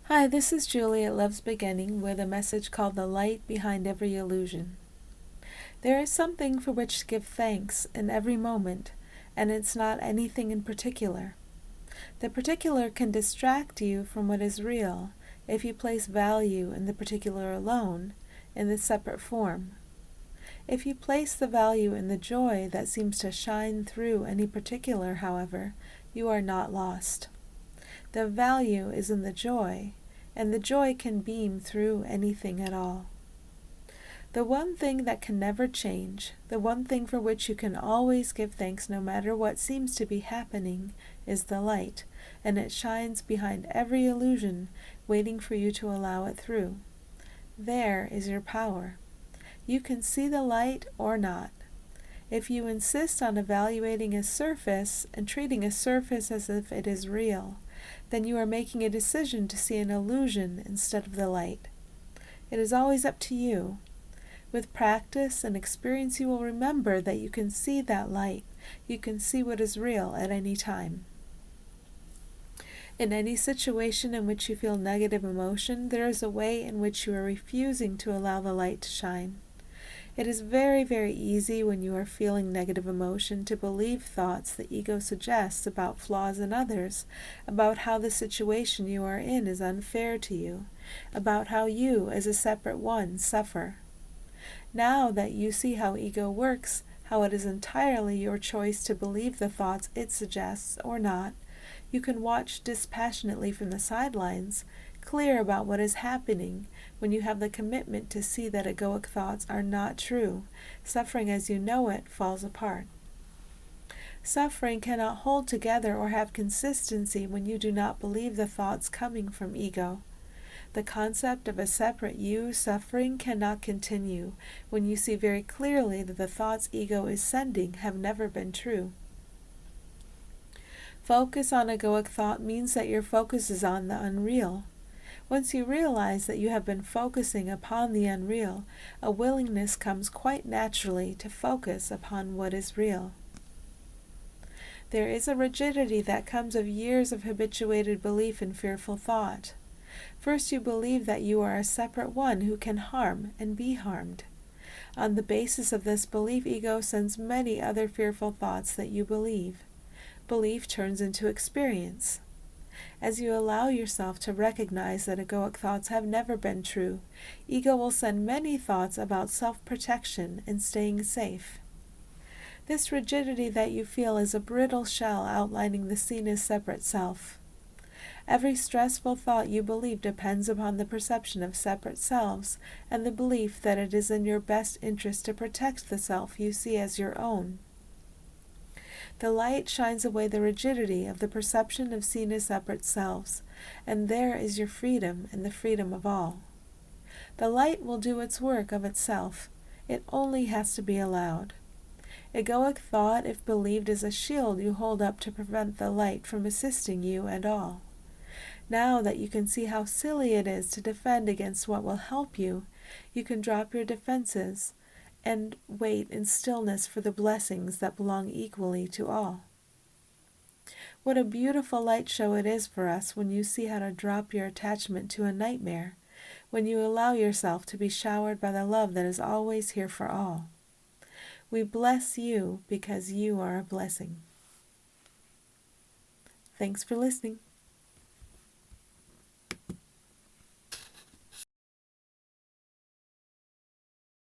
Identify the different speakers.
Speaker 1: Hi, this is Julie at Love's Beginning with a message called The Light Behind Every Illusion. There is something for which to give thanks in every moment, and it's not anything in particular. The particular can distract you from what is real if you place value in the particular alone, in the separate form. If you place the value in the joy that seems to shine through any particular, however, you are not lost. The value is in the joy, and the joy can beam through anything at all. The one thing that can never change, the one thing for which you can always give thanks no matter what seems to be happening, is the light, and it shines behind every illusion, waiting for you to allow it through. There is your power. You can see the light or not. If you insist on evaluating a surface and treating a surface as if it is real, then you are making a decision to see an illusion instead of the light. It is always up to you. With practice and experience, you will remember that you can see that light. You can see what is real at any time. In any situation in which you feel negative emotion, there is a way in which you are refusing to allow the light to shine. It is very, very easy when you are feeling negative emotion to believe thoughts the ego suggests about flaws in others, about how the situation you are in is unfair to you, about how you, as a separate one, suffer. Now that you see how ego works, how it is entirely your choice to believe the thoughts it suggests or not, you can watch dispassionately from the sidelines, clear about what is happening when you have the commitment to see that egoic thoughts are not true. Suffering as you know it falls apart. Suffering cannot hold together or have consistency when you do not believe the thoughts coming from ego. The concept of a separate you suffering cannot continue when you see very clearly that the thoughts ego is sending have never been true. Focus on egoic thought means that your focus is on the unreal. Once you realize that you have been focusing upon the unreal, a willingness comes quite naturally to focus upon what is real. There is a rigidity that comes of years of habituated belief in fearful thought. First, you believe that you are a separate one who can harm and be harmed. On the basis of this belief, ego sends many other fearful thoughts that you believe. Belief turns into experience. As you allow yourself to recognize that egoic thoughts have never been true, ego will send many thoughts about self-protection and staying safe. This rigidity that you feel is a brittle shell outlining the seen as separate self. Every stressful thought you believe depends upon the perception of separate selves and the belief that it is in your best interest to protect the self you see as your own. The light shines away the rigidity of the perception of seen as separate selves, and there is your freedom and the freedom of all. The light will do its work of itself. It only has to be allowed. Egoic thought, if believed, is a shield you hold up to prevent the light from assisting you and all. Now that you can see how silly it is to defend against what will help you, you can drop your defenses and wait in stillness for the blessings that belong equally to all. What a beautiful light show it is for us when you see how to drop your attachment to a nightmare, when you allow yourself to be showered by the love that is always here for all. We bless you because you are a blessing. Thanks for listening.